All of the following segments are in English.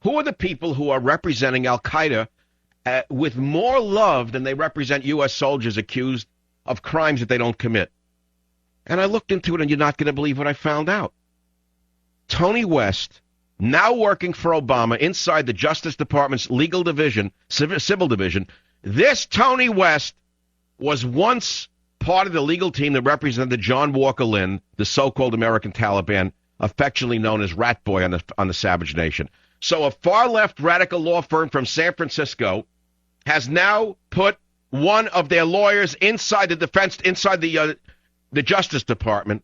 Who are the people who are representing Al-Qaeda with more love than they represent U.S. soldiers accused of crimes that they don't commit? And I looked into it, and you're not going to believe what I found out. Tony West, now working for Obama inside the Justice Department's legal division, civil division. This Tony West was once part of the legal team that represented John Walker Lynn, the so-called American Taliban, affectionately known as Rat Boy on the Savage Nation. So a far-left radical law firm from San Francisco has now put one of their lawyers inside the Justice Department,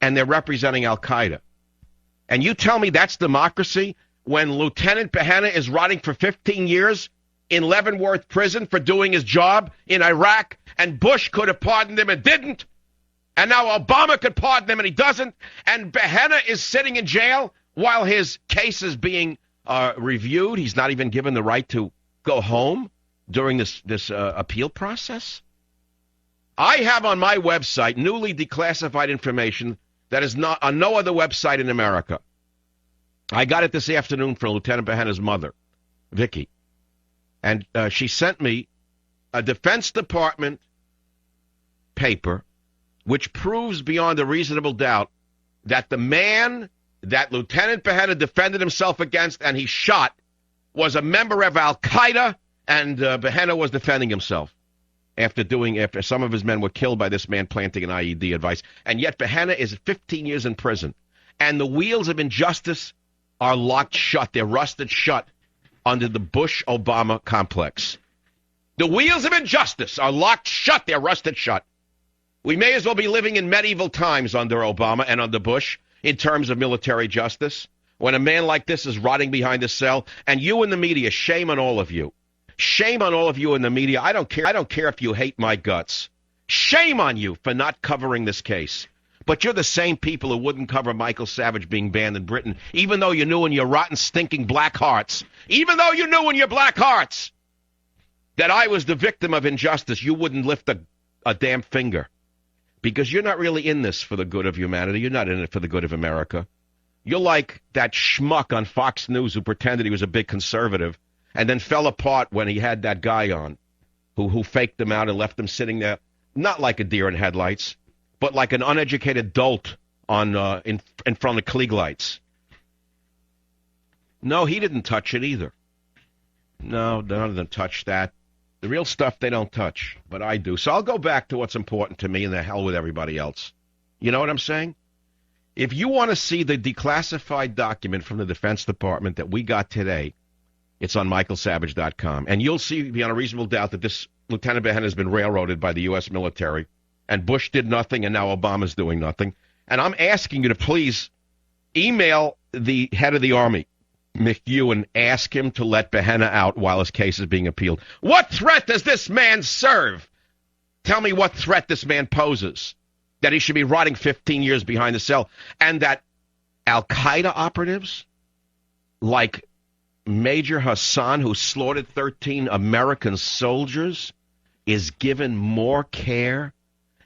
and they're representing Al-Qaeda. And you tell me that's democracy when Lieutenant Behenna is rotting for 15 years in Leavenworth prison for doing his job in Iraq, and Bush could have pardoned him and didn't, and now Obama could pardon him and he doesn't, and Behenna is sitting in jail while his case is being reviewed. He's not even given the right to go home during this appeal process. I have on my website newly declassified information that is not on no other website in America. I got it this afternoon from Lieutenant Behenna's mother, Vicky. And she sent me a Defense Department paper which proves beyond a reasonable doubt that the man that Lieutenant Behenna defended himself against and he shot was a member of Al-Qaeda, and Behenna was defending himself after some of his men were killed by this man planting an IED advice. And yet Behenna is 15 years in prison. And the wheels of injustice are locked shut. They're rusted shut under the Bush-Obama complex. The wheels of injustice are locked shut. They're rusted shut. We may as well be living in medieval times under Obama and under Bush in terms of military justice, when a man like this is rotting behind a cell. And you in the media, shame on all of you. Shame on all of you in the media. I don't care if you hate my guts. Shame on you for not covering this case. But you're the same people who wouldn't cover Michael Savage being banned in Britain, even though you knew in your rotten, stinking black hearts, that I was the victim of injustice. You wouldn't lift a damn finger, because you're not really in this for the good of humanity. You're not in it for the good of America. You're like that schmuck on Fox News who pretended he was a big conservative and then fell apart when he had that guy on who faked him out and left him sitting there, not like a deer in headlights, but like an uneducated dolt on in front of Klieg lights. No, he didn't touch it either. No, none of them touched that. The real stuff they don't touch, but I do. So I'll go back to what's important to me and the hell with everybody else. You know what I'm saying? If you want to see the declassified document from the Defense Department that we got today, it's on michaelsavage.com. And you'll see beyond a reasonable doubt that this Lieutenant Behenna has been railroaded by the U.S. military, and Bush did nothing, and now Obama's doing nothing. And I'm asking you to please email the head of the Army, McHugh, ask him to let Behenna out while his case is being appealed. What threat does this man serve? Tell me what threat this man poses, that he should be rotting 15 years behind the cell, and that Al-Qaeda operatives like Major Hassan, who slaughtered 13 American soldiers, is given more care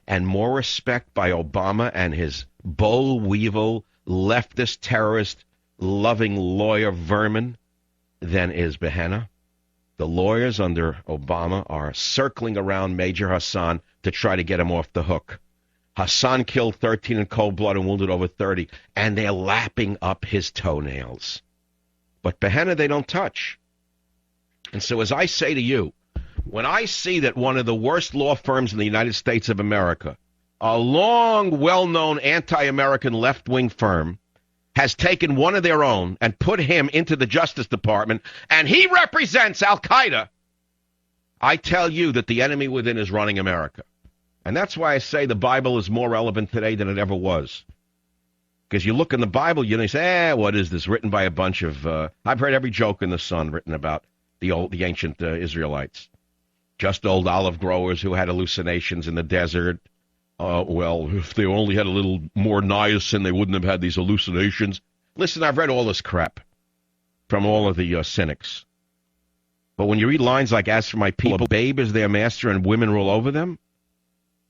and more respect by Obama and his boll weevil, leftist, terrorist-loving lawyer vermin than is Behenna. The lawyers under Obama are circling around Major Hassan to try to get him off the hook. Hassan killed 13 in cold blood and wounded over 30, and they're lapping up his toenails. But Behenna, they don't touch. And so as I say to you, when I see that one of the worst law firms in the United States of America, a long, well-known anti-American left-wing firm, has taken one of their own and put him into the Justice Department, and he represents Al-Qaeda, I tell you that the enemy within is running America. And that's why I say the Bible is more relevant today than it ever was. Because you look in the Bible, you say, what is this? Written by a bunch of, I've heard every joke in the sun written about the ancient Israelites. Just old olive growers who had hallucinations in the desert. Well, if they only had a little more niacin, they wouldn't have had these hallucinations. Listen, I've read all this crap from all of the cynics. But when you read lines like, as for my people, babe is their master and women rule over them,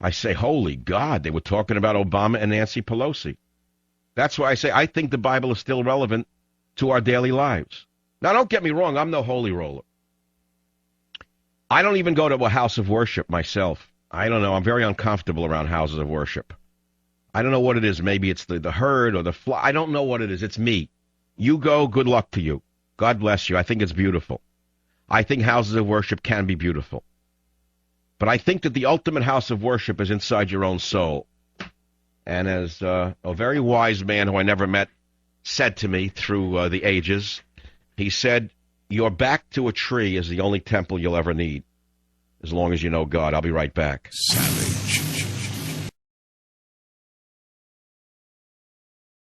I say, holy God, they were talking about Obama and Nancy Pelosi. That's why I say I think the Bible is still relevant to our daily lives. Now, don't get me wrong. I'm no holy roller. I don't even go to a house of worship myself. I don't know. I'm very uncomfortable around houses of worship. I don't know what it is. Maybe it's the herd or the fly. I don't know what it is. It's me. You go. Good luck to you. God bless you. I think it's beautiful. I think houses of worship can be beautiful. But I think that the ultimate house of worship is inside your own soul. And as a very wise man who I never met said to me through the ages, he said, your back to a tree is the only temple you'll ever need. As long as you know God. I'll be right back. Savvy.